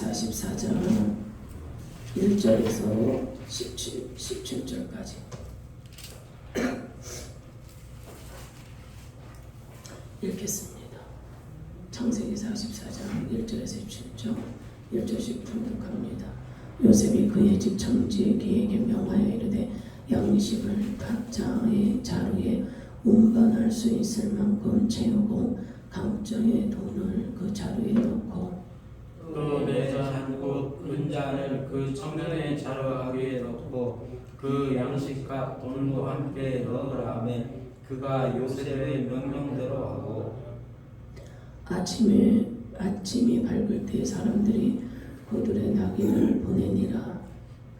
44장 1절에서 17절까지 읽겠습니다. 창세기 44장 1절에서 17절 1절씩 통독합니다. 요셉이 그의 집 청지기에게 명하여 이르되 양식을 각자의 자루에 운반할 수 있을 만큼 채우고 각자의 돈을 그 자루에 넣고 또 내가 잔곧 은자를 그 청년의 자루하기에 넣고 그 양식과 돈도 함께 넣으라 하매 그가 요셉의 명령대로 하고 아침이 밝을 때 사람들이 그들의 낙인을 보내니라.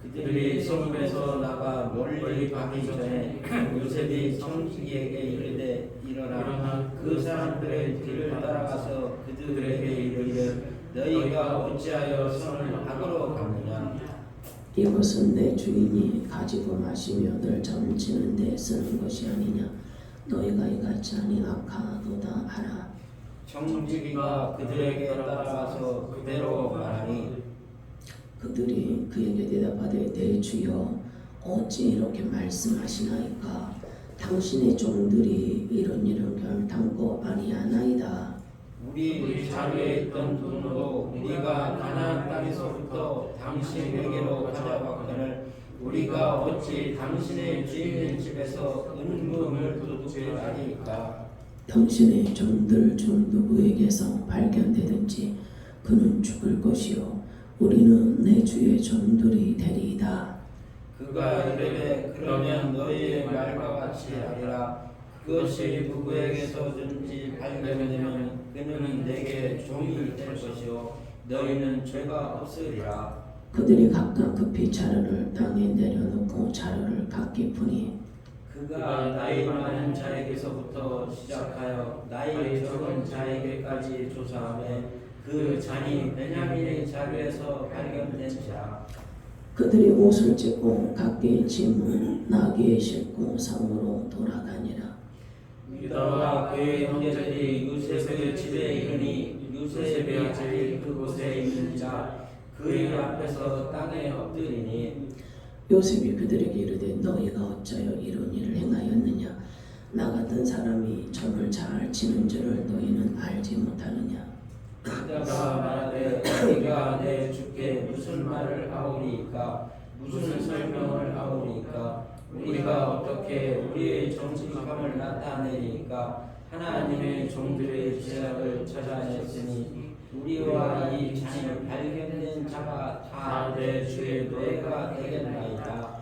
그들이 성읍에서 나가 멀리 가기 전에 요셉이 청지기에게 이르되 일어나 그 사람들의 뒤를 따라가서 그들에게 이르되 너희가 어찌하여 성을 악으로 갔느냐. 이것은 내 주인이 가지고 마시며 늘 점치는 데 쓰는 것이 아니냐. 너희가 이같이 하니 악하도다 하라. 청지기가 그들에게 따라가서 그대로 말하니 그들이 그에게 대답하되 내 주여 어찌 이렇게 말씀하시나이까. 당신의 종들이 이런 일을 결단코 아니하나이다. 우리 자리에 있던 돈으로 우리가 가나안 땅에서부터 당신에게로 가져왔거늘 우리가 어찌 당신의 주인의 집에서 은금을 도둑질하리이까. 당신의 종들 중 누구에게서 발견되든지 그는 죽을 것이요 우리는 내 주의 종들이 되리이다. 그가 이르되 그러면 너희의 말과 같이 하리라. 그것이 누구에게서든지 발견되면 그는 내게 종이 될 것이요 너희는 죄가 없으리라. 그들이 각각 급히 자루를 땅에 내려놓고 자루를 각기 푸니 그가 나이 많은 자에게서부터 시작하여 나이 적은 자에게까지 조사하며 그 잔이 베냐민의 자루에서 발견된지라. 그들이 옷을 찢고 각기 짐을 나귀에 싣고 성으로 돌아가니라. 유다와 그의 형제들이 요셉의 집에 이르니 요셉의 아들이 그곳에 있는 자 그의 앞에서 땅에 엎드리니 요셉이 그들에게 이르되 너희가 어찌하여 이런 일을 행하였느냐. 나 같은 사람이 점을 잘 치는 줄을 너희는 알지 못하느냐. 유다가 말하되 너희가 내 주께 무슨 말을 하오리이까. 무슨 설명을 하오리이까. 우리가 어떻게 우리의 정직함을 나타내리이까. 하나님의 종들의 죄악을 찾아냈으니 우리와 이 잔이 발견된 자가 다 내 주의 노예가 되겠나이다.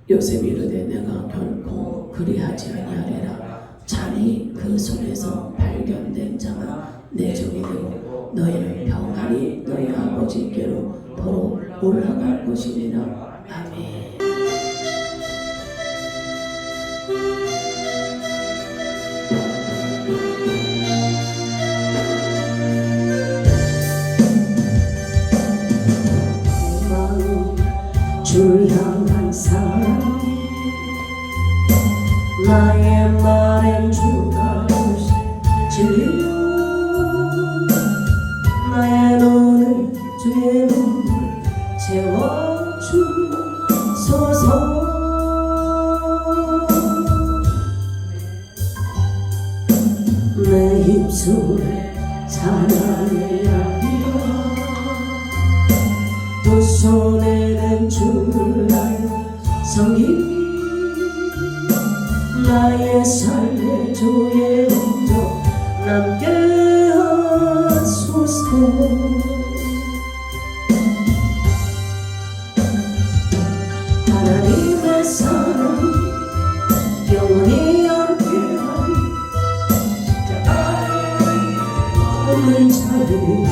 요셉이 이르되 내가 결코 그리하지 아니하리라. 잔이 그 손에서 발견된 자가 내 종이 되고 너희는 평안히 너희 아버지께로 도로 올라갈 것이니라. 아멘. 주 향한 사랑 나의 말엔 주가 진리요 나의 눈은 주의 눈물 채워주소서. 내 입술에 사랑의 향기가 두 손에는 주를 섬김이 나의 삶의 주의 흔적 남게 하소서. 하나님의 사랑이 영원히 함께하리. 없는 자들이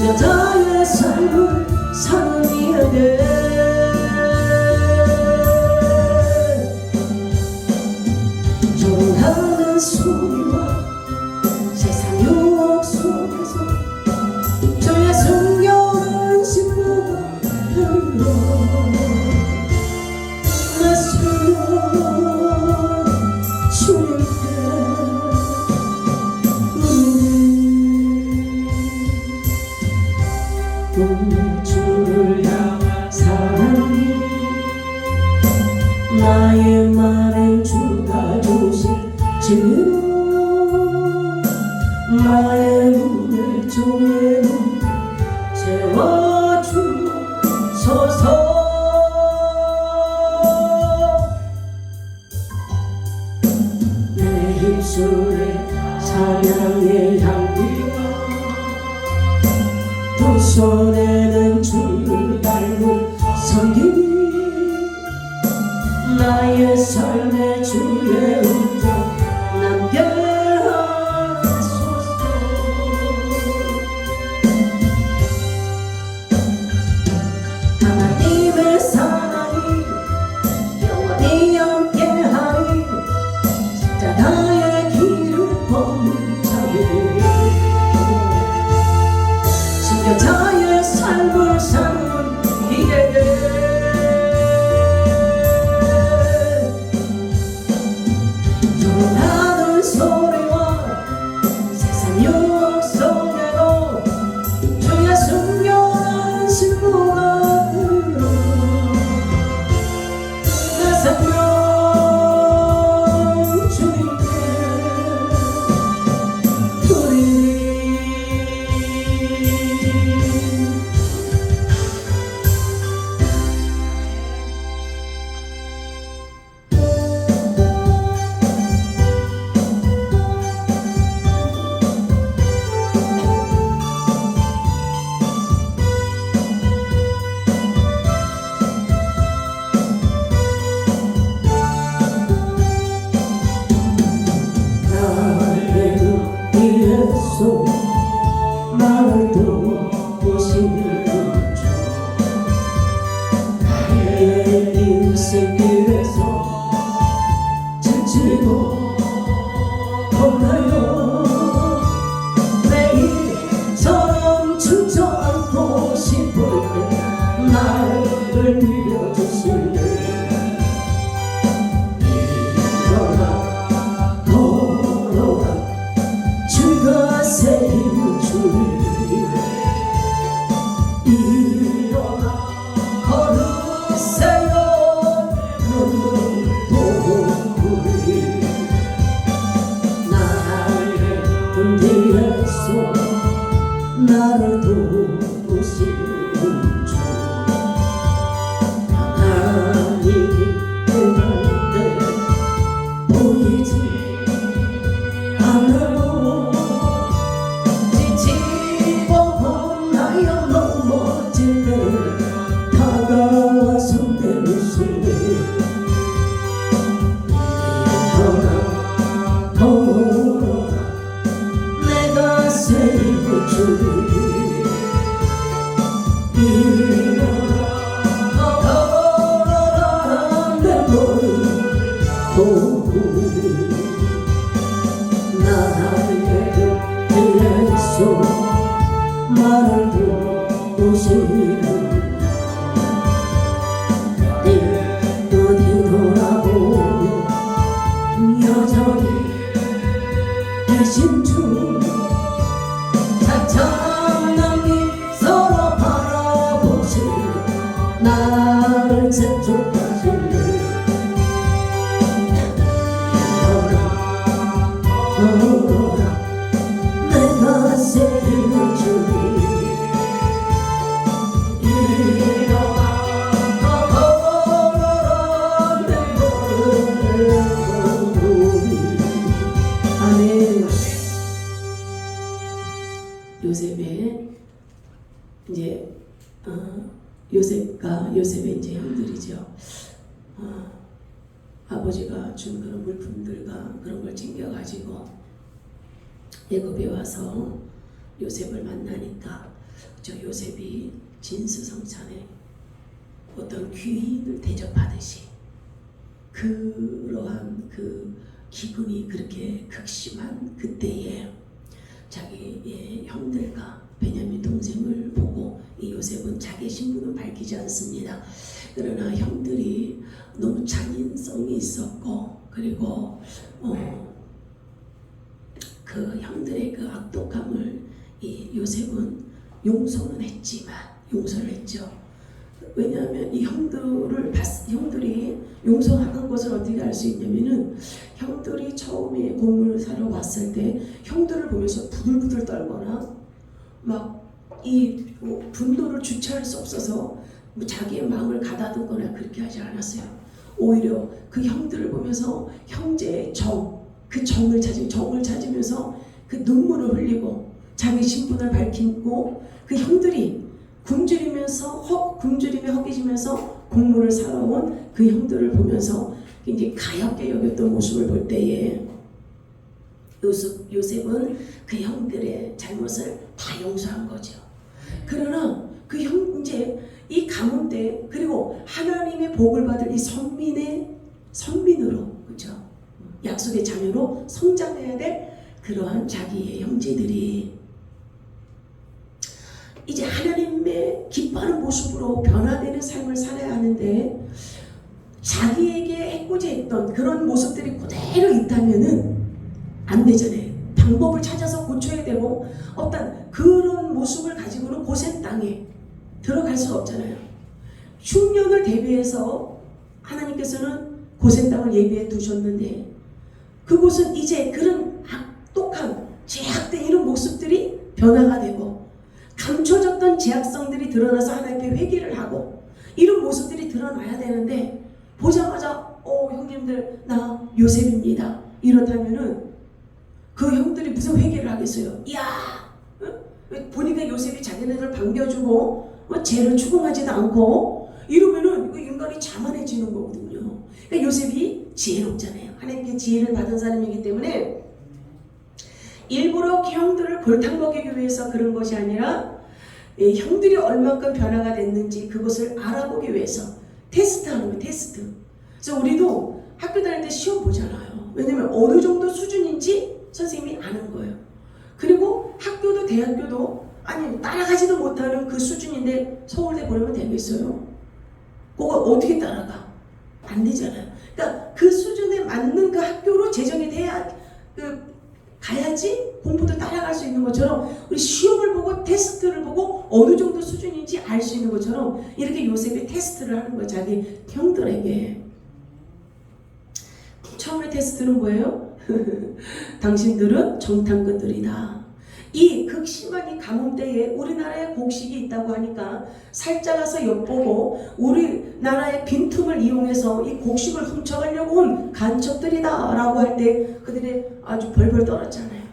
여자의 삶을 살아야 돼. 조롱하는 소리와 세상 유혹 속에서 주의 순결한 신부가 흘러 내 삶을 주님께 주를 향한 사랑이 나의 말을 주가 주신 지혜로 나의 눈을 주의 눈 채워주소서. 내 입술에 찬양의 향기가 두 손에는 주를 닮은 성김이 나의 삶의 주의 음성 남게 하소서. 하나님의 사랑이 영원히 함께하리 십자가의 길을 걷는 자에게 신여자의 삶을 사는 이에게 조롱하는 소리와 세상 유혹 속에도 주의 순결한 신부가 들어 내 생명 주님께 드리리. 나의 눈길에서 나를 도우시는 주 나의 인생길에서 지치고 혼나요 매일처럼 주저앉고 싶을 때 나를 밀어주시네. 주가 새 힘을 주리. 일어나 걸으세요 눈물보리. 나의 눈 뒤에서 나를 도우시는 주 하나님이 행할 때 보이지 않아도 지치고 혼나여 넘어질 때 다가와서 내미시네. 일어나 걸어라 내가 새 힘을 주리. 일어나 걸어라 내 머리 도우리. 나의 곁에서 나를 도우시는 어디 돌아보면 여전히 계신 주 찬찬한 미소로 바라보시며 나를 재촉하시네. 걸어라 내가 새 힘을 주리. 일어나 걸어라 내 걸음을 보리. 아멘. 요셉의 이제 요셉의 이제 형들이죠. 아버지가 준 그런 물품들과 그런 걸 챙겨가지고 애굽에 와서 요셉을 만나니까 저 요셉이 진수성찬에 어떤 귀인을 대접하듯이 그러한 그 기분이 그렇게 극심한 그때에 자기의 형들과 베냐민 동생을 보고 이 요셉은 자기 신분을 밝히지 않습니다. 그러나 형들이 너무 잔인성이 있었고 그리고 그 형들의 그 악독함을 이 요셉은 용서는 했지만 용서를 했죠. 왜냐하면 이 형들이 용서하는 것을 어떻게 알 수 있냐면은 형들이 처음에 곡물을 사러 왔을 때 형들을 보면서 부들부들 떨거나 막 이 분노를 주체할 수 없어서 자기의 마음을 가다듬거나 그렇게 하지 않았어요. 오히려 그 형들을 보면서 형제의 그 정을 찾으면서 그 눈물을 흘리고 자기 신분을 밝히고 그 형들이 굶주리며 허기지면서 곡물을 사러 온 그 형들을 보면서 굉장히 가엾게 여겼던 모습을 볼 때에 요셉은 그 형들의 잘못을 다 용서한 거죠. 그러나 그 이제 이 가뭄 때 그리고 하나님의 복을 받을 이 선민으로 그렇죠? 약속의 자녀로 성장해야 될 그러한 자기의 형제들이 이제 하나님의 기뻐하는 모습으로 변화되는 삶을 살아야 하는데 자기에게 해코지했던 그런 모습들이 그대로 있다면은 안 되잖아요. 방법을 찾아서 고쳐야 되고 어떤 그런 모습을 가지고는 고센 땅에 들어갈 수가 없잖아요. 흉년을 대비해서 하나님께서는 고센 땅을 예비해 두셨는데 그곳은 이제 그런 악독한 제약된 이런 모습들이 변화가 되고 감춰졌던 제약성들이 드러나서 하나님께 회개를 하고 이런 모습들이 드러나야 되는데 보자마자 형님들 나 요셉입니다 이렇다면은 그 형들이 무슨 회개를 하겠어요? 이야 보니까 요셉이 자기네들 반겨주고 죄를 추궁하지도 않고 이러면은 인간이 자만해지는 거거든요. 그러니까 요셉이 지혜롭잖아요. 하나님께 지혜를 받은 사람이기 때문에 일부러 형들을 골탕 먹이기 위해서 그런 것이 아니라 형들이 얼만큼 변화가 됐는지 그것을 알아보기 위해서 테스트하는 거예요. 테스트. 그래서 우리도 학교 다닐 때 시험 보잖아요. 왜냐면 어느 정도 수준인지 선생님이 아는 거예요. 그리고 학교도 대학교도 아니 따라가지도 못하는 그 수준인데 서울대 보내면 되겠어요? 그거 어떻게 따라가? 안 되잖아요. 그러니까 그 수준에 맞는 그 학교로 재정이 돼야 가야지 공부도 따라갈 수 있는 것처럼 우리 시험을 보고 테스트를 보고 어느 정도 수준인지 알 수 있는 것처럼 이렇게 요셉이 테스트를 하는 거예요. 자기 형들에게. 처음에 테스트는 뭐예요? 당신들은 정탐꾼들이다. 이 극심한 이 가뭄 때에 우리나라에 곡식이 있다고 하니까 살짝 가서 엿보고 우리나라의 빈틈을 이용해서 이 곡식을 훔쳐가려고 온 간첩들이다 라고 할 때 그들이 아주 벌벌 떨었잖아요.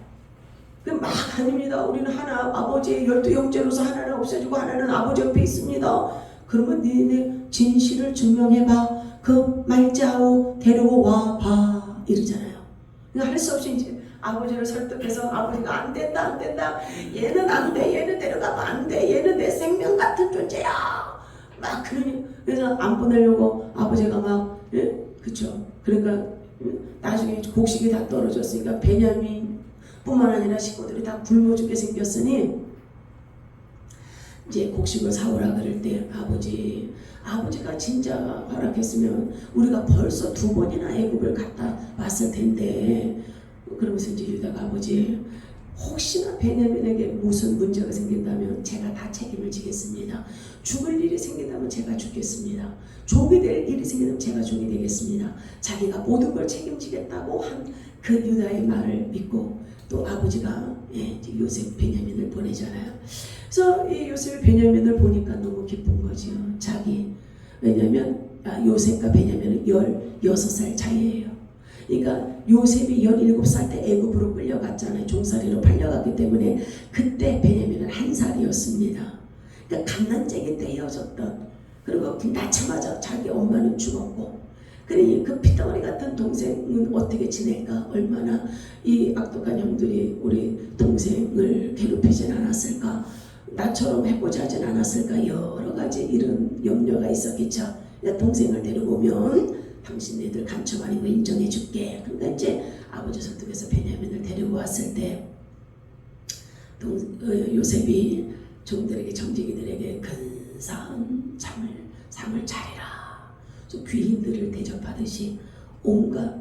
막 아닙니다. 우리는 하나 아버지의 12형제로서 하나는 없어지고 하나는 아버지 옆에 있습니다. 그러면 니네 진실을 증명해봐. 그 말자로 데리고 와봐 이러잖아요. 할 수 없이 이제 아버지를 설득해서 아버지가 안 된다 얘는 안 돼 얘는 데려가면 안 돼 얘는 내 생명 같은 존재야 막 그러니 그래서 안 보내려고 아버지가 막 그쵸 그러니까 나중에 곡식이 다 떨어졌으니까 베냐민 뿐만 아니라 식구들이 다 굶어 죽게 생겼으니 이제 곡식을 사오라 그럴 때 아버지가 진짜 허락했으면 우리가 벌써 2번이나 애굽을 갔다 왔을 텐데 그러면서 이제 유다가 아버지 혹시나 베냐민에게 무슨 문제가 생긴다면 제가 다 책임을 지겠습니다. 죽을 일이 생긴다면 제가 죽겠습니다. 종이 될 일이 생긴다면 제가 종이 되겠습니다. 자기가 모든 걸 책임지겠다고 한 그 유다의 말을 믿고 또 아버지가 요셉 베냐민을 보내잖아요. 그래서 이 요셉 베냐민을 보니까 너무 기쁜 거죠. 왜냐면 요셉과 베냐민은 16살 차이예요. 그러니까 요셉이 17살 때 애굽으로 끌려갔잖아요. 종살이로 팔려갔기 때문에 그때 베냐민은 1살이었습니다. 그러니까 갓난쟁이 때 헤어졌던 그리고 낳자마자 자기 엄마는 죽었고 그러니 그 피덩어리 같은 동생은 어떻게 지낼까? 얼마나 이 악독한 형들이 우리 동생을 괴롭히진 않았을까? 나처럼 해보자 하진 않았을까? 여러 가지 이런 염려가 있었겠죠. 동생을 데리고 오면 당신네들 간첩 아니고 인정해 줄게. 그러니까 이제 아버지 설득해서 베냐민을 데리고 왔을 때 요셉이 종들에게 정직이들에게 근사한 상을 차리라. 귀인들을 대접하듯이 온갖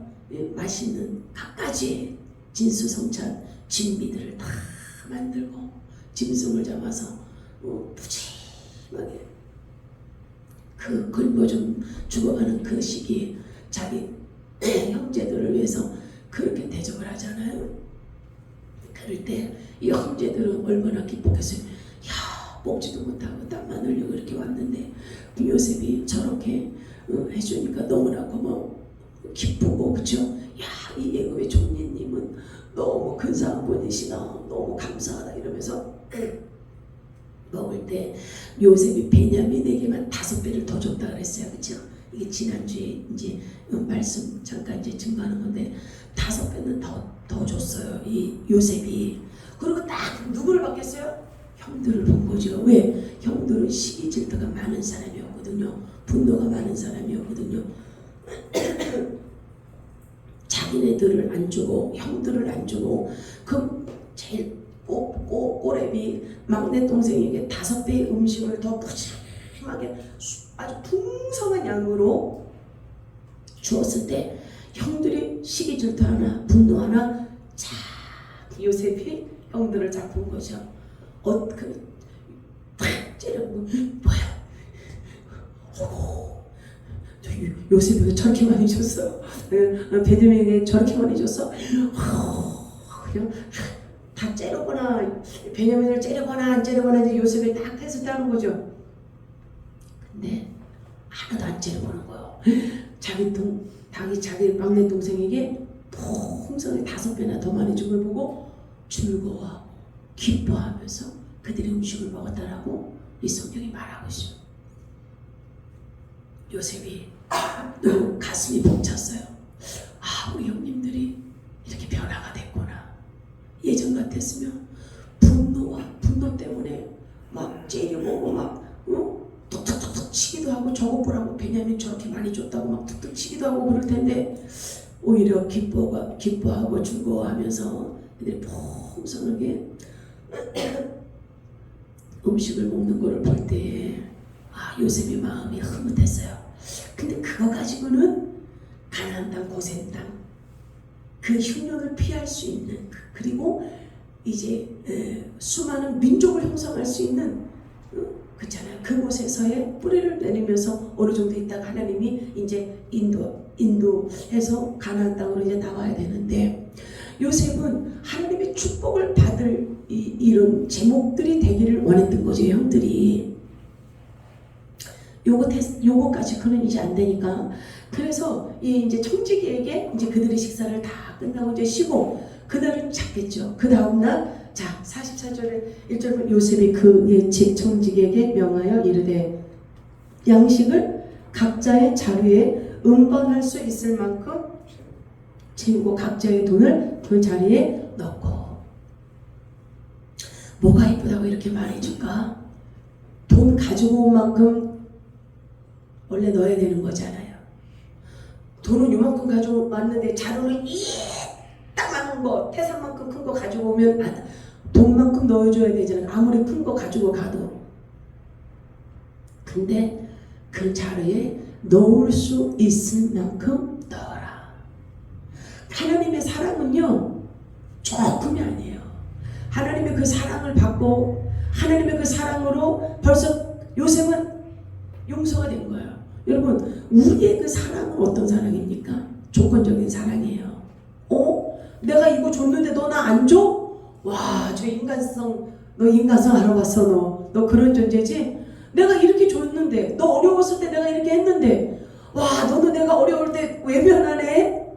맛있는 갖가지 진수성찬 진미들을 다 만들고 짐승을 잡아서 푸짐하게 그 굶어 죽어가는 그 시기에 자기 형제들을 위해서 그렇게 대접을 하잖아요. 그럴 때 이 형제들은 얼마나 기뻤겠어요. 야, 먹지도 못하고 땀만 흘리고 이렇게 왔는데 요셉이 저렇게 해주니까 너무나 고마워 기쁘고, 그쵸? 야, 이 애굽의 총리님은 너무 근사한 분이시다, 너무 감사하다 이러면서 먹을 때 요셉이 베냐민에게만 5배를 더 줬다 그랬어요, 그쵸? 이게 지난주에 이제 말씀 잠깐 이제 증거하는 건데 5배는 더 줬어요, 이 요셉이. 그리고 딱 누구를 받겠어요? 형들을 본 거죠. 왜? 형들은 시기 질투가 많은 사람이었거든요. 분노가 많은 사람이었거든요. 자기네들을 안 주고 형들을 안 주고 그 제일 꼬레비 막내 동생에게 5배의 음식을 더 푸짐하게 아주 풍성한 양으로 주었을 때 형들이 시기 질투하나 분노하나 자 요셉이 형들을 잡은 거죠. 째려보고 뭐야? 요셉이 왜 저렇게 많이 줬어? 베냐민에게 저렇게 많이 줬어? 그냥 다 째려거나 베냐민을 째려거나 안 째려거나 이제 요셉이 딱 했었다는 거죠. 근데 하나도 안 째려보는 거예요. 자기 막내 동생에게 풍성히 5배나 더 많이 준 걸 보고 즐거워 기뻐하면서 그들의 음식을 먹었다라고 이 성경이 말하고 있어요. 요셉이 너무 가슴이 벅찼어요. 아, 우리 형님들이 이렇게 변화가 됐구나. 예전 같았으면 분노 때문에 막 째려보고 막 툭툭툭툭 치기도 하고 저것 보라고 베냐민 저렇게 많이 줬다고 막 툭툭 치기도 하고 그럴 텐데 오히려 기뻐하고 즐거워하면서 애들이 풍성하게 음식을 먹는 거를 볼 때 요셉의 마음이 흐뭇했어요. 근데 그거 가지고는 가나안 땅 고센 땅 그 흉년을 피할 수 있는 그리고 이제 수많은 민족을 형성할 수 있는 그렇잖아요. 그곳에서의 뿌리를 내리면서 어느 정도 있다가 하나님이 이제 인도해서 가나안 땅으로 이제 나와야 되는데 요셉은 하나님의 축복을 받을 이런 제목들이 되기를 원했던 거죠, 형들이. 요거까지 그는 이제 안 되니까. 그래서 이제 청지기에게 이제 그들의 식사를 다 끝나고 이제 쉬고 그날은 잤겠죠. 그 다음날 자 44절에 1절 요셉이 그 청지기에게 명하여 이르되 양식을 각자의 자리에 음번할 수 있을 만큼 채우고 각자의 돈을 그 자리에 넣고. 뭐가 이쁘다고 이렇게 말해줄까? 돈 가지고 온 만큼 원래 넣어야 되는 거잖아요. 돈은 요만큼 가지고 왔는데 자루는 이따만한 거 태산만큼 큰 거 가지고 오면 돈만큼 넣어줘야 되잖아요. 아무리 큰 거 가지고 가도. 근데 그 자루에 넣을 수 있을 만큼 넣어라. 하나님의 사랑은요 조금이 아니에요. 하나님의 그 사랑을 받고 하나님의 그 사랑으로 벌써 요셉은 용서가 된 거예요. 여러분 우리의 그 사랑은 어떤 사랑입니까? 조건적인 사랑이에요. 내가 이거 줬는데 너 나 안 줘? 와, 저 인간성, 너 인간성 알아봤어. 너 그런 존재지? 내가 이렇게 줬는데 너 어려웠을 때 내가 이렇게 했는데 와, 너는 내가 어려울 때 외면하네?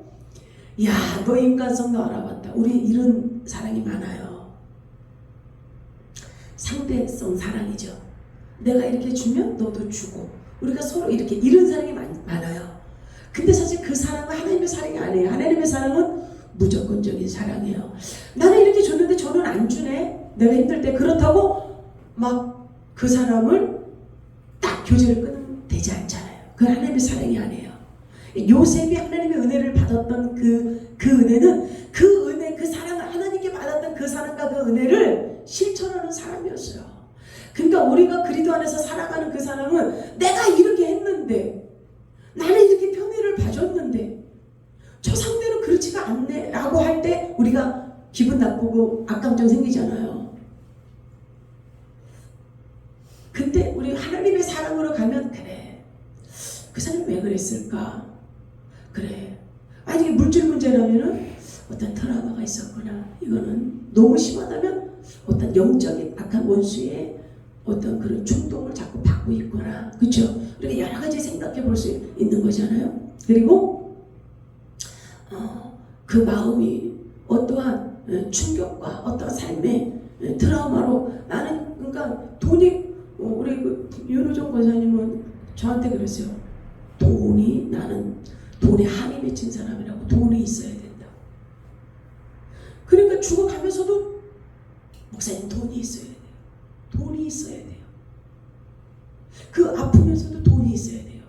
야, 너 인간성도 알아봤다. 우리 이런 사랑이 많아요. 상대성 사랑이죠. 내가 이렇게 주면 너도 주고 우리가 서로 이렇게 이런 사랑이 많아요. 근데 사실 그 사랑은 하나님의 사랑이 아니에요. 하나님의 사랑은 무조건적인 사랑이에요. 나는 이렇게 줬는데 저는 안 주네. 내가 힘들 때 그렇다고 막 그 사람을 딱 교제를 끊으면 되지 않잖아요. 그건 하나님의 사랑이 아니에요. 요셉이 하나님의 은혜를 받았던 그 은혜는 그 은혜, 그 사랑을 하나님께 받았던 그 사랑과 그 은혜를 실천하는 사람이었어요. 그러니까 우리가 그리스도 안에서 살아가는 그 사랑은 내가 이렇게 했는데 나는 이렇게 편애를 봐줬는데 저 상대는 그렇지가 않네 라고 할 때 우리가 기분 나쁘고 악감정 생기잖아요. 근데 우리 하나님의 사랑으로 가면 그래, 그 사람이 왜 그랬을까? 그래, 만약에 물질 문제라면은 어떤 트라우마가 있었구나. 이거는 너무 심하다면 어떤 영적인 악한 원수의 어떤 그런 충동을 자꾸 받고 있구나. 그렇죠? 우리가 여러 가지 생각해 볼 수 있는 거잖아요. 그리고 그 마음이 어떠한 충격과 어떠한 삶의 트라우마로 나는, 그러니까 돈이, 우리 그 윤호정 권사님은 저한테 그랬어요. 나는 돈에 한이 맺힌 사람이라고. 돈이 있어야 된다. 그러니까 죽어가면서도 목사님 돈이 있어야 돼요. 돈이 있어야 돼요. 그 아프면서도 돈이 있어야 돼요.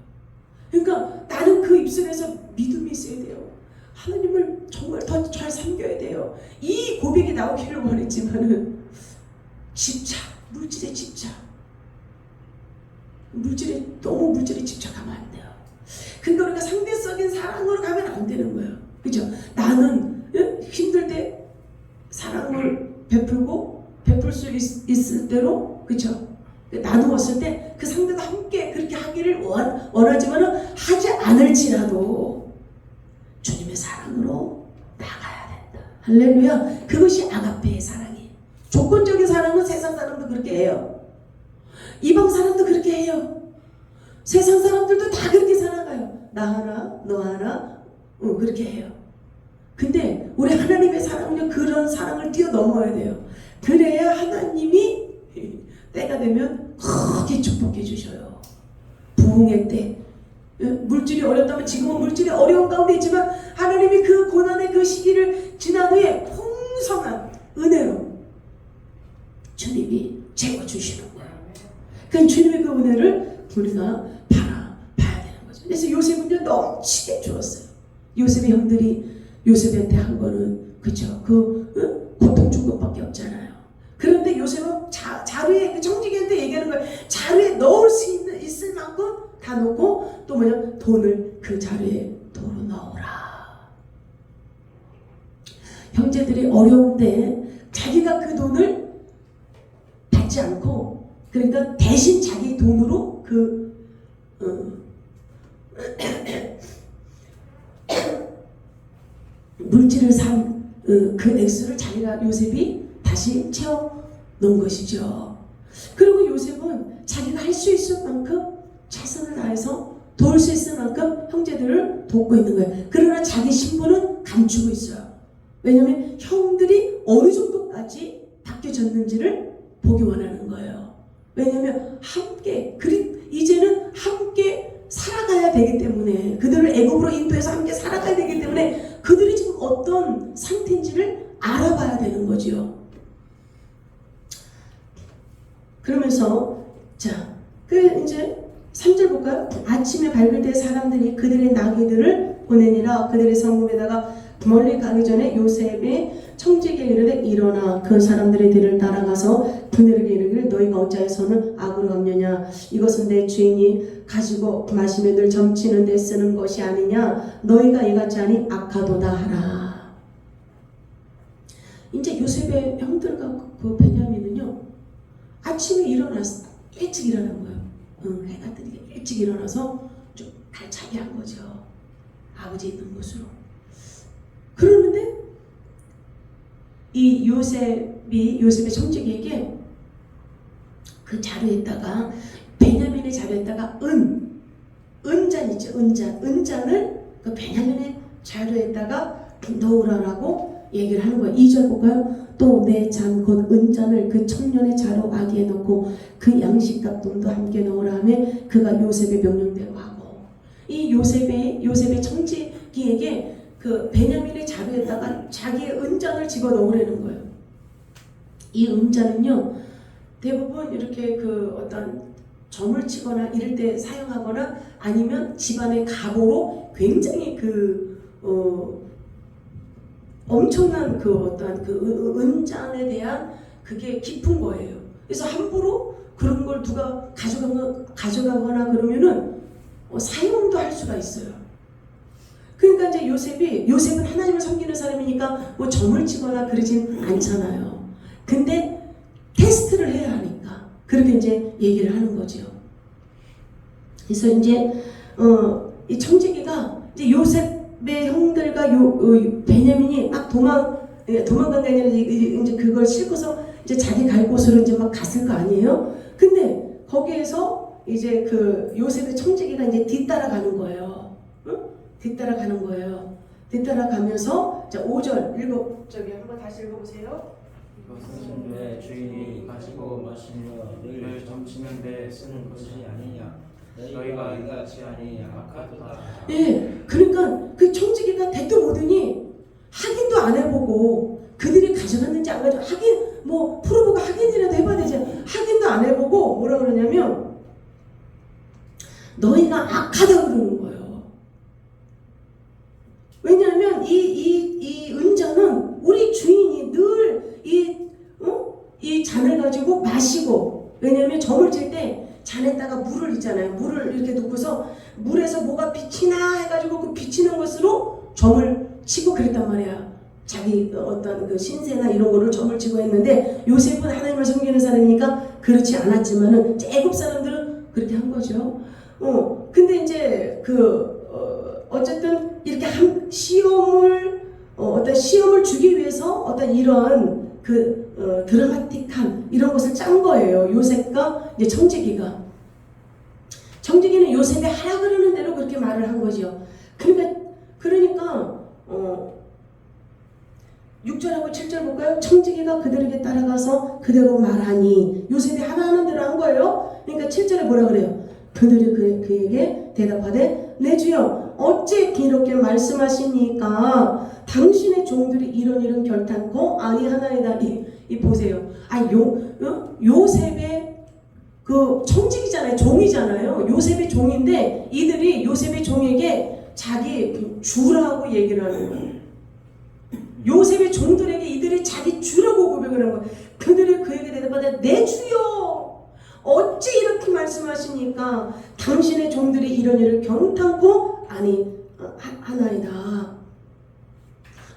그러니까 나는 그 입술에서 믿음이 있어야 돼요. 하나님을 정말 더 잘 섬겨야 돼요. 이 고백이 나오기를 원했지만은 집착, 물질에 집착. 너무 물질에 집착하면 안 돼요. 그러니까 우리가 상대적인 사랑으로 가면 안 되는 거예요. 그죠? 나는 힘들 때 사랑을 베풀 수 있을 대로, 그죠? 나누었을 때 그 상대도 함께 그렇게 하기를 원하지만은 하지 않을지라도 주님의 사랑으로 나가야 된다. 할렐루야. 그것이 아가페의 사랑이에요. 조건적인 사랑은 세상 사람도 그렇게 해요. 이방 사람도 그렇게 해요. 세상 사람들도 다 그렇게 살아가요. 나 하나, 너 하나, 그렇게 해요. 근데 우리 하나님의 사랑은요, 그런 사랑을 뛰어넘어야 돼요. 그래야 하나님이 때가 되면 크게 축복해 주셔요. 부흥의 때, 물질이 어렵다면, 지금은 물질이 어려운 가운데 있지만 하나님이 그 고난의 그 시기를 지난 후에 풍성한 은혜로 주님이 채워주시는 거예요. 그 주님의 그 은혜를 우리가 봐야 되는 거죠. 그래서 요셉은요, 넘치게 주었어요. 요셉의 형들이 요셉한테 한 거는, 그쵸, 고통 준 것밖에 없잖아요. 그런데 요셉은 자루에, 그 청지기한테 얘기하는 거예요. 자루에 넣을 수 있을 만큼 다 넣고, 또 뭐냐, 돈을 그 자루에 도로 넣어라. 형제들이 어려운데 자기가 그 돈을 받지 않고, 그러니까 대신 자기 돈으로 물질을 산 그 액수를 자기가, 요셉이 다시 채워 놓은 것이죠. 그리고 요셉은 자기가 할 수 있을 만큼 최선을 다해서 도울 수 있을 만큼 형제들을 돕고 있는 거예요. 그러나 자기 신분은 감추고 있어요. 왜냐하면 형들이 어느 정도까지 바뀌어졌는지를 보기 원하는 거예요. 왜냐하면 이제는 함께 살아가야 되기 때문에, 그들을 애굽으로 인도해서 함께 살아가야 되기 때문에 그들이 지금 어떤 상태인지를 알아봐야 되는 거죠. 그러면서 이제 3절 볼까요? 아침에 밝을 때 사람들이 그들의 나귀들을 보내니라. 그들의 성읍에다가 멀리 가기 전에 요셉의 청지기에 이르되 일어나 그 사람들의 뒤를 따라가서 그들에게 이르기를 너희가 어찌하여서는 악으로 갚느냐. 이것은 내 주인이 가지고 마시며 늘 점치는 데 쓰는 것이 아니냐. 너희가 이같지 아니 악하도다 하라. 이제 요셉의 형들과 그 베냐민은요, 아침에 일찍 일어난 거예요. 해가 뜨니까 일찍 일어나서 좀 알차게 한 거죠. 아버지 있는 곳으로. 그러는데 이 요셉의 청지기에게 그 자루에다가, 베냐민의 자루에다가 은잔 있죠. 은잔을 그 베냐민의 자루에다가 넣으라라고 얘기를 하는 거예요. 2절 볼까요? 또 내 잔 곧 은잔을 그 청년의 자루 아기에 넣고 그 양식값 돈도 함께 넣으라 하며 그가 요셉의 명령대로 하고. 이 요셉의 청지기에게 그 베냐민의 자루에다가 자기의 은잔을 집어 넣으라는 거예요. 이 은잔은요, 대부분 이렇게 그 어떤 점을 치거나 이럴 때 사용하거나 아니면 집안의 갑오로 굉장히 엄청난 어떤 은잔에 대한 그게 깊은 거예요. 그래서 함부로 그런 걸 누가 가져가거나 그러면은 사용도 할 수가 있어요. 그러니까 이제 요셉은 하나님을 섬기는 사람이니까 뭐 점을 치거나 그러진 않잖아요. 근데 테스트를 해야 하니까 그렇게 이제 얘기를 하는 거죠. 그래서 이제 이 청지기가 이제 요셉의 형들과 베냐민이 막 도망간 게 아니라 이제 그걸 싣고서 이제 자기 갈 곳으로 이제 막 갔을 거 아니에요. 근데 거기에서 이제 그 요셉의 청지기가 이제 뒤따라가는 거예요. 응? 뒤따라가는 거예요. 뒤따라가면서 자 5절 저기 한번 다시 읽어보세요. 이것은 내 주인이 가지고 마시며 늘 점치는 데 쓰는 것이 아니냐. 너희가 이같이 하니 악하도다. 예, 그러니까 그 청지기가 대도 보더니 확인도 안 해보고 그들이 가져갔는지 안 가져 확인 뭐 풀어보고 확인이라도 해봐야 되지. 확인도 안 해보고 뭐라 그러냐면 너희가 악하다 그러는 거예요. 왜냐하면 이 은자는 우리 주인이 늘 이 잔을 가지고 마시고, 왜냐하면 점을 칠 때 잔에다가 물을 있잖아요. 물을 이렇게 놓고서 물에서 뭐가 비치나 해가지고 그 비치는 것으로 점을 치고 그랬단 말이야. 자기 어떤 그 신세나 이런 거를 점을 치고 했는데 요셉은 하나님을 섬기는 사람이니까 그렇지 않았지만은 애굽 사람들은 그렇게 한 거죠. 근데 이제 어쨌든 이렇게 한 시험을 어떤 시험을 주기 위해서 어떤 이런 드라마틱한 이런 것을 짠 거예요. 요셉과 이제 청지기는 요셉이 하라 그러는 대로 그렇게 말을 한 거죠. 그러니까 6절하고 7절 볼까요? 청지기가 그들에게 따라가서 그대로 말하니 요셉이 하라는 대로 한 거예요. 그러니까 7절에 뭐라 그래요? 그들이 그에게 대답하되 내 주여 어찌 이렇게 말씀하시니까 당신의 종들이 이런 결탄코 아니하나이다. 이 보세요. 요셉의 그 청지기잖아요. 종이잖아요. 요셉의 종인데 이들이 요셉의 종에게 자기 주라고 얘기를 하는 거예요. 요셉의 종들에게 이들이 자기 주라고 고백을 한 거예요. 그들이 그에게 대답하되 내 주여 어찌 이렇게 말씀하시니까 당신의 종들이 이런 일을 경탄코 아니하나이다.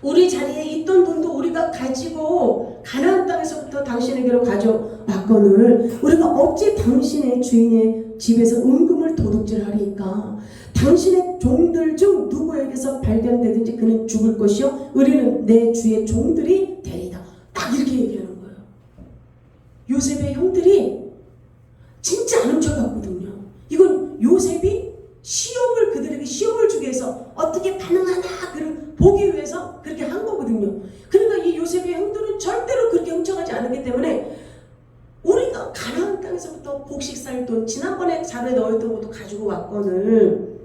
우리 자리에 있던 돈도 우리가 가지고 가나안 땅에서부터 당신에게로 가져왔거늘 우리가 어찌 당신의 주인의 집에서 은금을 도둑질하리까. 당신의 종들 중 누구에게서 발견되든지 그는 죽을 것이요 우리는 내 주의 종들이 되리다. 딱 이렇게 얘기하는 거예요. 요셉의 형들이 진짜 안 훔쳐갔거든요. 이건 요셉이 그들에게 시험을 주기 위해서 어떻게 반응하나 그를 보기 위해서 그렇게 한 거거든요. 그러니까 이 요셉의 형들은 절대로 그렇게 훔쳐가지 않았기 때문에 우리가 가나안 땅에서부터 곡식 살 돈 지난번에 자루에 넣었던 것도 가지고 왔거늘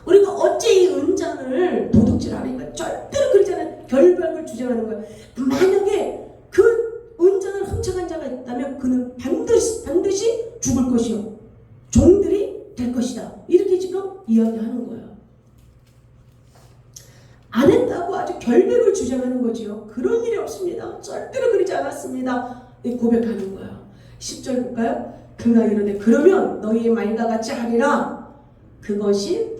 우리가 어째 이 은잔을 도둑질하니까 절대로 그러지 않아요. 결박을 주장하는 거예요. 만약에 그 은잔을 훔쳐간 자가 있다면 그는 반드시 죽을 것이요 종들이 될 것이다. 이렇게 지금 이야기하는 거예요. 안 했다고 아주 결백을 주장하는 거지요. 그런 일이 없습니다. 절대로 그러지 않았습니다. 고백하는 거예요. 10절 볼까요? 그가 이르되 그러면 너희의 말과 같이 하리라. 그것이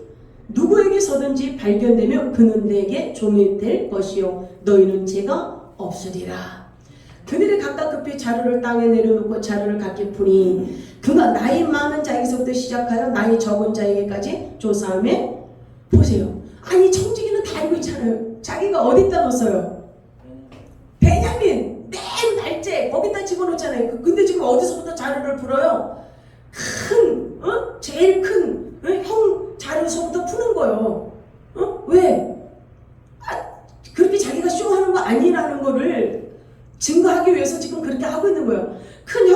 누구에게서든지 발견되면 그는 내게 종이 될 것이요 너희는 죄가 없으리라. 그들이 각각 급히 자루를 땅에 내려놓고 자루를 각기 푸니 그가 나이 많은 자에게서부터 시작하여 나이 적은 자에게까지 조사하며 보세요. 아니 청지기는 다 알고 있잖아요. 자기가 어디다 넣었어요? 베냐민 맨 날째 거기다 집어넣잖아요. 근데 지금 어디서부터 자루를 풀어요? 제일 큰 형 자루서부터 푸는 거예요. 왜? 그렇게 자기가 쇼하는 거 아니라는 거를 증거하기 위해서 지금 그렇게 하고 있는 거예요. 큰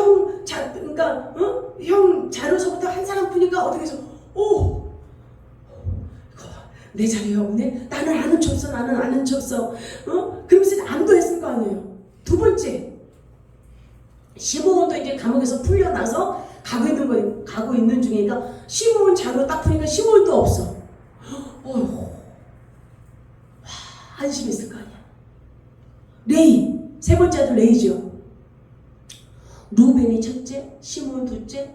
형 자료서부터 한 사람 푸니까 어떻게 해서 내 자리에 없네. 나는 아는 척 없어. 그러면서 안도했을 거 아니에요. 두 번째 시므온도 이제 감옥에서 풀려나서 가고 있는 중이니까 시므온 자료 딱 푸니까 시므온도 없어. 안심했을 거 아니야. 레이 세 번째 아들 레이죠. 루벤이 첫째, 시므온 둘째,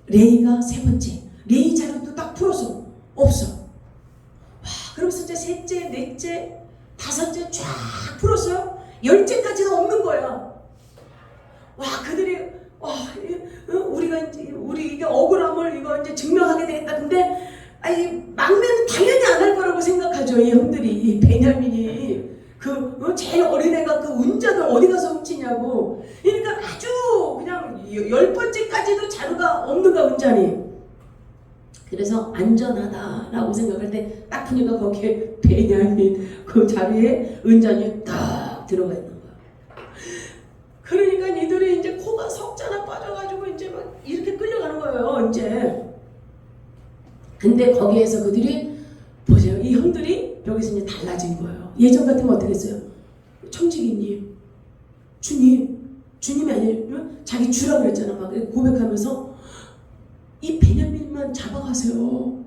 레이가 세 번째. 레이 자료도 딱 풀어서 없어. 그러면서 이제 셋째, 넷째, 다섯째 쫙 풀었어요. 10째까지는 없는 거야. 그들이 아니 막내는 당연히 안 할 거라고 생각하죠. 이 형들이 이 베냐민이 제일 어린 애가 그 은자를 어디 가서 훔치냐고. 그러니까 아주 그냥 10번째까지도 자루가 없는가 은자니. 그래서 안전하다라고 생각할 때 딱 보니까 거기에 베냐민 그 자리에 은잔이 딱 들어가 있는 거야. 그러니까 이들이 이제 코가 석자나 빠져가지고 이제 막 이렇게 끌려가는 거예요. 이제. 근데 거기에서 그들이 보세요. 이 형들이 여기서 이제 달라진 거예요. 예전 같으면 어떻게 했어요? 청지기님, 주님이 아니에요. 자기 주라고 그랬잖아. 막 고백하면서 이 베냐민만 잡아가세요.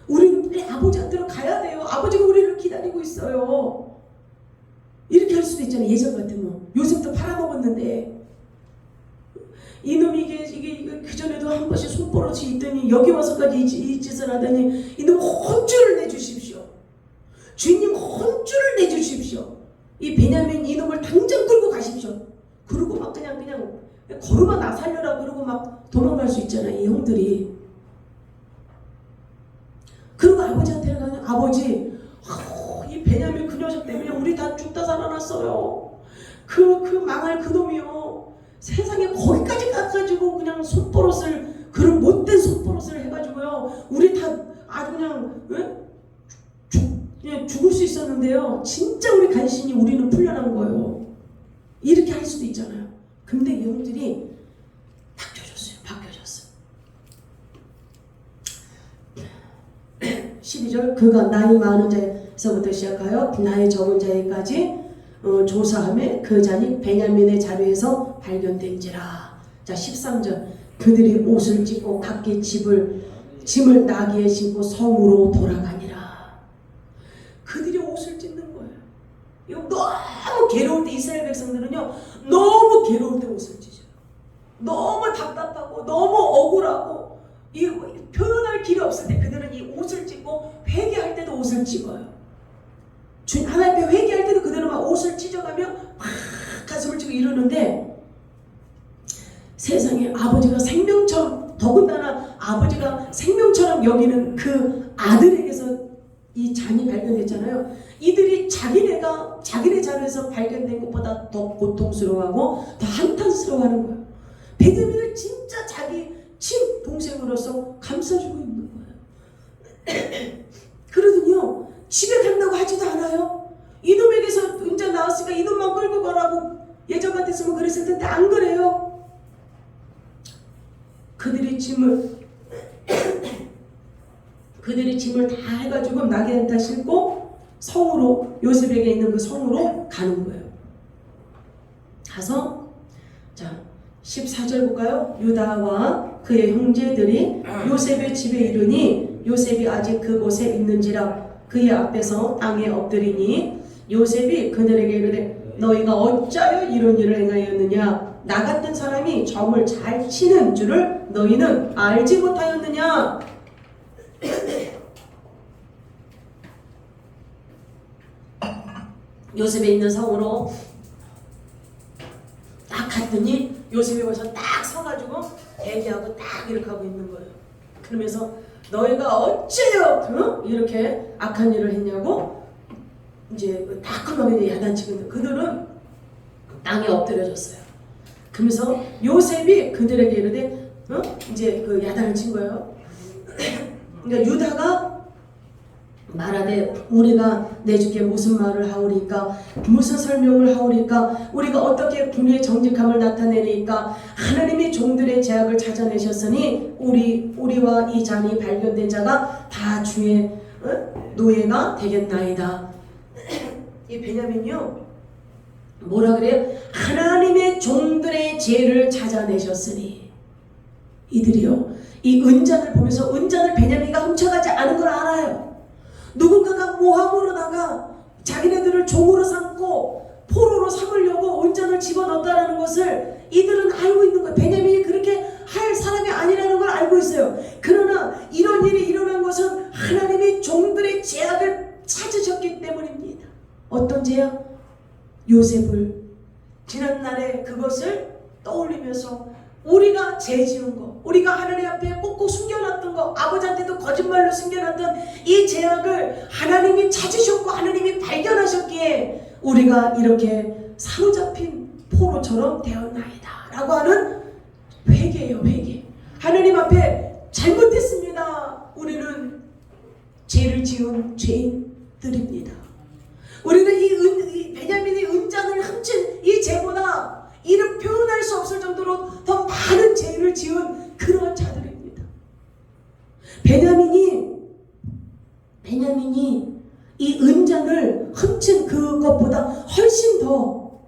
우리는 빨리 아버지한테로 가야 돼요. 아버지가 우리를 기다리고 있어요. 이렇게 할 수도 있잖아요. 예전 같으면. 요즘도 팔아먹었는데 이놈이 이게 그전에도 한 번씩 손버릇이 있더니 여기 와서까지 이 짓을 하더니 이놈 혼쭐을 내주십시오. 주인님 혼쭐을 내주십시오. 이 베냐민 이놈을 당장 끌고 가십시오. 그러고 막 그냥 걸어만 나 살려라 그러고 막 도망갈 수 있잖아요. 이 형들이. 그리고 아버지한테 가면 아버지 이 베냐민 그 녀석 때문에 우리 다 죽다 살아났어요. 그 망할 그놈이요. 세상에 거기까지 가가지고 그냥 손버릇을 그런 못된 손버릇을 해가지고요. 우리 다 아주 그냥 그냥 죽을 수 있었는데요. 진짜 우리 간신히 우리는 풀려난 거예요. 이렇게 할 수도 있잖아요. 근데 이 형들이 바뀌어졌어요. 12절 그가 나이 많은 자에서부터 시작하여 나이 적은 자에까지 조사하며 그 잔이 베냐민의 자루에서 발견된지라. 자 13절 그들이 옷을 찢고 각기 짐을 나귀에 싣고 성으로 돌아가니라. 그들이 옷을 찢는 거예요. 이거 너무 괴로울 때 이스라엘 백성들은요 너무 괴로울 때 옷을 찢어요. 너무 답답하고 너무 억울하고 이 표현할 길이 없을 때 그들은 이 옷을 찢고 회개할 때도 옷을 찢어요. 하나님 앞에 회개할 때도 그들은 막 옷을 찢어가며 막 가슴을 치고 이러는데 세상에 아버지가 생명처럼 더군다나 아버지가 생명처럼 여기는 그 아들에게서 이 잔이 발견됐잖아요. 이들이 자기네 자루에서 발견된 것보다 더 고통스러워하고 더 한탄스러워하는 거예요. 베냐민을 진짜 자기 친동생으로서 감싸주고 있는 거예요. 그러더니요 집에 간다고 하지도 않아요. 이놈에게서 은자 나왔으니까 이놈만 끌고 가라고 예전 같았으면 그랬을 텐데 안 그래요. 그들이 짐을 다 해가지고 나귀에다 싣고 성으로 요셉에게 있는 그 성으로 가는 거예요. 가서 자 14절 볼까요? 유다와 그의 형제들이 요셉의 집에 이르니 요셉이 아직 그곳에 있는지라 그의 앞에서 땅에 엎드리니 요셉이 그들에게 이르되 너희가 어찌하여 이런 일을 행하였느냐? 나 같은 사람이 점을 잘 치는 줄을 너희는 알지 못하였느냐? 요셉에 있는 성으로 딱 갔더니 요셉이 벌써 딱 서가지고 대기하고 딱 이렇게 하고 있는 거예요. 그러면서 너희가 어째요 이렇게 악한 일을 했냐고 이제 따끔하게 야단치고 그들은 땅에 엎드려졌어요. 그러면서 요셉이 그들에게 이르되 이제 그 야단을 친 거예요. 그러니까 유다가 말하되 우리가 내 주께 무슨 말을 하오리까? 무슨 설명을 하오리까? 우리가 어떻게 군의 정직함을 나타내리까? 하나님이 종들의 죄악을 찾아내셨으니 우리와 이 잔이 발견된 자가 다 주의 노예가 되겠나이다. 이 베냐민이요 뭐라 그래요? 하나님의 종들의 죄를 찾아내셨으니 이들이요 이 은잔을 보면서 은잔을 베냐민이가 훔쳐가지 않은 걸 알아요. 누군가가 모함으로다가 자기네들을 종으로 삼고 포로로 삼으려고 은잔을 집어넣었다는 것을 이들은 알고 있는 거예요. 베냐민이 그렇게 할 사람이 아니라는 걸 알고 있어요. 그러나 이런 일이 일어난 것은 하나님이 종들의 죄악을 찾으셨기 때문입니다. 어떤 죄악? 요셉을 지난날에 그것을 떠올리면서 우리가 죄 지은 거, 우리가 하나님 앞에 꼭꼭 숨겨놨던 거, 아버지한테도 거짓말로 숨겨놨던 이 죄악을 하나님이 찾으셨고 하나님이 발견하셨기에 우리가 이렇게 사로잡힌 포로처럼 되었나이다 라고 하는 회개예요. 회개. 하나님 앞에 잘못했습니다. 우리는 죄를 지은 죄인들입니다. 우리는 이 베냐민의 은잔을 훔친 이 죄보다 이를 표현할 수 없을 정도로 더 많은 죄를 지은 그러한 자들입니다. 베냐민이 이 은잔을 훔친 그것보다 훨씬 더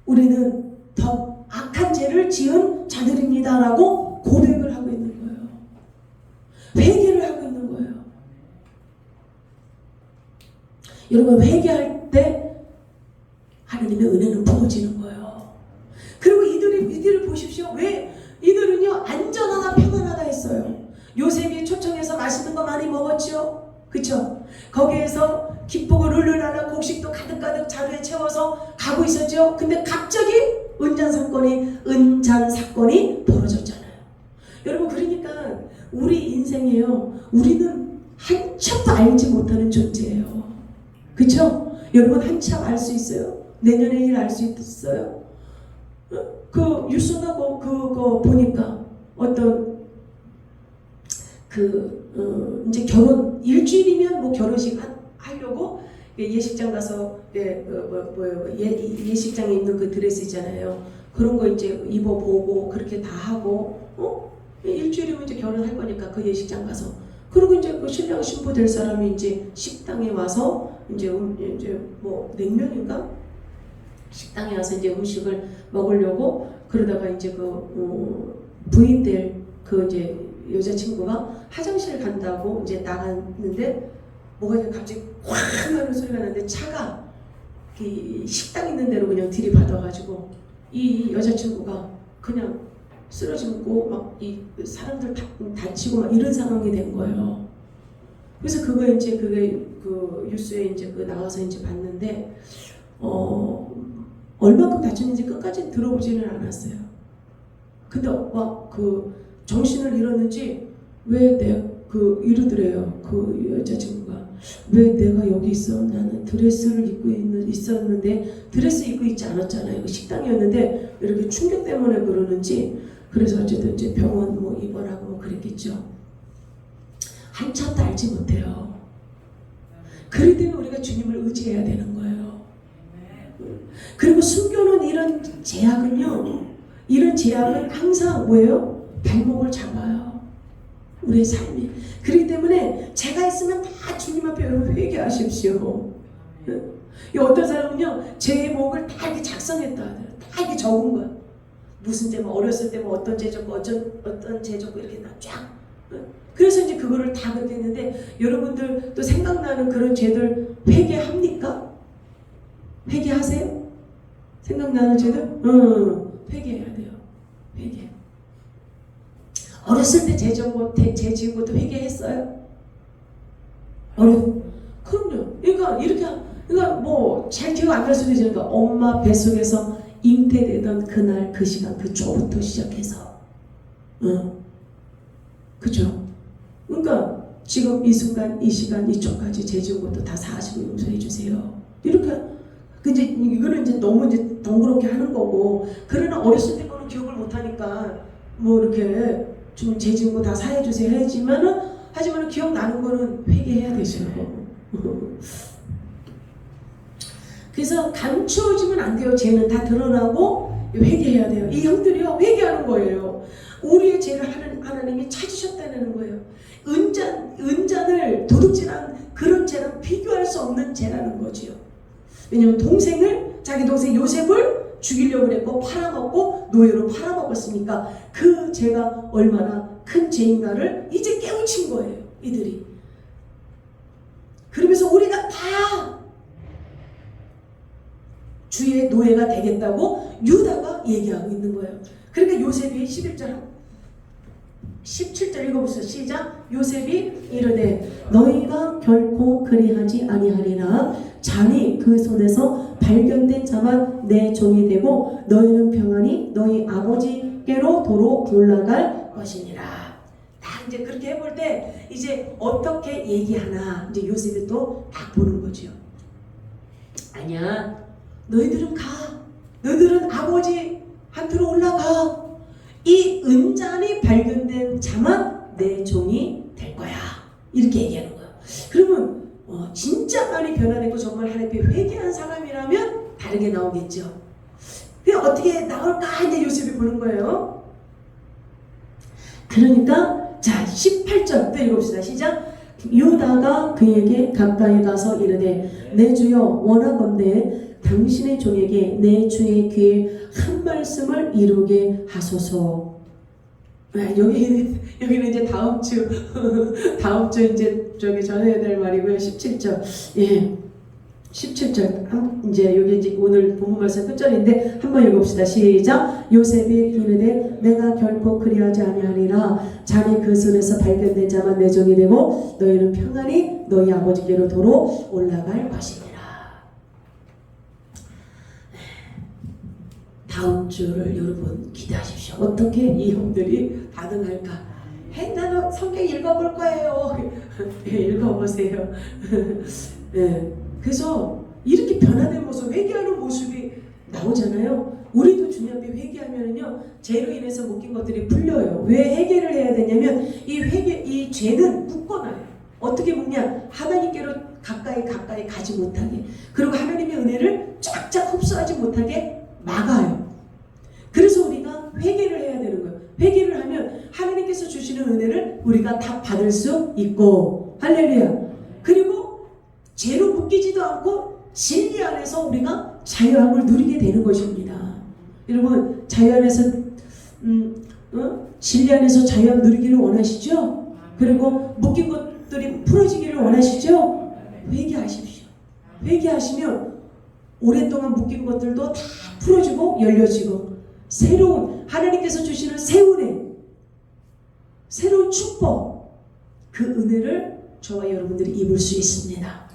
우리는 더 악한 죄를 지은 자들입니다라고 고백을 하고 있는 거예요. 회개를 하고 있는 거예요. 여러분, 회개할 때 하나님의 은혜는 부어지는 거예요. 그리고 이들을 보십시오. 왜? 이들은요, 안전하다 평안하다 했어요. 요셉이 초청해서 맛있는 거 많이 먹었죠. 그쵸? 거기에서 기쁘고 룰루랄라 곡식도 가득가득 자루에 채워서 가고 있었죠. 근데 갑자기 은잔 사건이 벌어졌잖아요. 여러분, 그러니까 우리 인생에요, 우리는 한참도 알지 못하는 존재예요. 그쵸? 여러분, 한참 알 수 있어요? 내년의 일 알 수 있어요? 그 뉴스나 그거 보니까 어떤 이제 결혼 일주일이면 뭐 결혼식 하려고 예식장 가서 예식장에 입는 그 드레스 있잖아요. 그런 거 이제 입어보고 그렇게 다 하고 일주일이면 이제 결혼할 거니까 그 예식장 가서, 그리고 이제 그 신랑 신부 될 사람이 이제 식당에 와서 이제 뭐 냉면인가 식당에 와서 이제 음식을 먹으려고, 그러다가 이제 부인 될 이제 여자친구가 화장실 간다고 이제 나갔는데 뭐가 이제 갑자기 확 하는 소리가 나는데 차가 이 식당 있는 데로 그냥 들이받아가지고 이 여자친구가 그냥 쓰러지고 막 이 사람들 다치고 막 이런 상황이 된 거예요. 그래서 그게 그 뉴스에 이제 나와서 이제 봤는데 얼마큼 다쳤는지 끝까지 들어보지는 않았어요. 근데 막 정신을 잃었는지 왜 이러더래요. 그 여자친구가, 왜 내가 여기 있어? 나는 드레스를 입고 있었는데 드레스 입고 있지 않았잖아요. 식당이었는데 이렇게 충격 때문에 그러는지, 그래서 어쨌든 이제 병원 뭐 입원하고 뭐 그랬겠죠. 한참도 알지 못해요. 그럴 때는 우리가 주님을 의지해야 되는 거예요. 그리고 숨겨놓은 이런 제약은 항상 뭐예요? 발목을 잡아요. 우리의 삶이. 그렇기 때문에 제가 있으면 다 주님 앞에 여러분 회개하십시오. 어떤 사람은요, 제목을 다 이렇게 작성했다 하더라고요. 다 이렇게 적은 거야. 무슨 제목, 어렸을 때 뭐 어떤 제적고 어떤 제적고 이렇게 쫙. 그래서 이제 그거를 다 그렇게 했는데, 여러분들 또 생각나는 그런 죄들 회개합니까? 회개하세요? 생각나는 죄들? 회개해야 돼요. 회개. 어렸을 때 죄 지은 것도 회개했어요? 그럼요. 그러니까 뭐 잘 기억 안 날 수도 있으니까 엄마 뱃속에서 잉태되던 그날 그 시간 그 초부터 시작해서 그죠? 그러니까 지금 이 순간 이 시간 이초까지 죄 지은 것도 다 사하시고 용서해 주세요. 이렇게. 근데 이거는 이제 너무 이제 덩그럽게 하는 거고, 그러나 어렸을 때 거는 기억을 못 하니까 뭐 이렇게 좀 죄 지은 거 다 사해 주세요 하지만은 기억나는 거는 회개해야 되죠. 그래서 감추어지면 안 돼요. 죄는 다 드러나고 회개해야 돼요. 이 형들이요, 회개하는 거예요. 우리의 죄를 하나님이 찾으셨다는 거예요. 은잔을 도둑질한 그런 죄랑 비교할 수 없는 죄라는 거지요. 왜냐면 자기 동생 요셉을 죽이려고 그랬고 팔아먹고 노예로 팔아먹었으니까 그 죄가 얼마나 큰 죄인가를 이제 깨우친 거예요, 이들이. 그러면서 우리가 다 주의 노예가 되겠다고 유다가 얘기하고 있는 거예요. 그러니까 요셉이 11절 17절 읽어보세요. 시작. 요셉이 이르되 너희가 결코 그리하지 아니하리라. 자니 그 손에서 발견된 자만 내 종이 되고 너희는 평안히 너희 아버지께로 도로 올라갈 것이니라. 딱 이제 그렇게 해볼 때 이제 어떻게 얘기하나 이제 요셉이 또 딱 보는 거죠. 아니야, 너희들은 가. 너희들은 아버지 한테로 올라가. 이 은잔이 발견된 자만 내 종이 될 거야. 이렇게 얘기하는 거야. 그러면 진짜 많이 변화되고 정말 하나님께 회개한 사람이라면 다르게 나오겠죠. 그게 어떻게 나올까 이제 요셉이 보는 거예요. 그러니까 자 18절 또 읽읍시다. 시작. 유다가 그에게 가까이 가서 이르되 내 주여 원하건대 당신의 종에게 내 주의 귀에 한 말씀을 이루게 하소서. 여기는 이제 다음 주 이제 저기 전해야 될 말이고요. 17절. 예. 17절. 이제 여기 이제 오늘 본문 말씀 끝절인데 한번 읽읍시다. 시작. 요셉이 이르되 내가 결코 그리하지 아니하리라. 자네 그 손에서 발견된 자만 내 종이 되고 너희는 평안히 너희 아버지께로 도로 올라갈 것이니라. 다음 주를 여러분 기대하십시오. 어떻게 이 형들이 반응할까? 나는 성경 읽어볼 거예요. 읽어보세요. 네. 그래서 이렇게 변화된 모습, 회개하는 모습이 나오잖아요. 우리도 주님 앞에 회개하면요, 죄로 인해서 묶인 것들이 풀려요. 왜 회개를 해야 되냐면 이 죄는 묶어놔요. 어떻게 묶냐? 하나님께로 가까이 가지 못하게, 그리고 하나님의 은혜를 쫙쫙 흡수하지 못하게 막아요. 그래서 우리가 회개를 해야 되는 거예요. 회개를 하면 하나님께서 주시는 은혜를 우리가 다 받을 수 있고, 할렐루야. 그리고 죄로 묶이지도 않고 진리 안에서 우리가 자유함을 누리게 되는 것입니다. 여러분 자유 안에서 진리 안에서 자유함 누리기를 원하시죠? 그리고 묶인 것들이 풀어지기를 원하시죠? 회개하십시오. 회개하시면 오랫동안 묶인 것들도 다 풀어지고 열려지고 새로운 하나님께서 주시는 새 은혜, 새로운 축복, 그 은혜를 저와 여러분들이 입을 수 있습니다.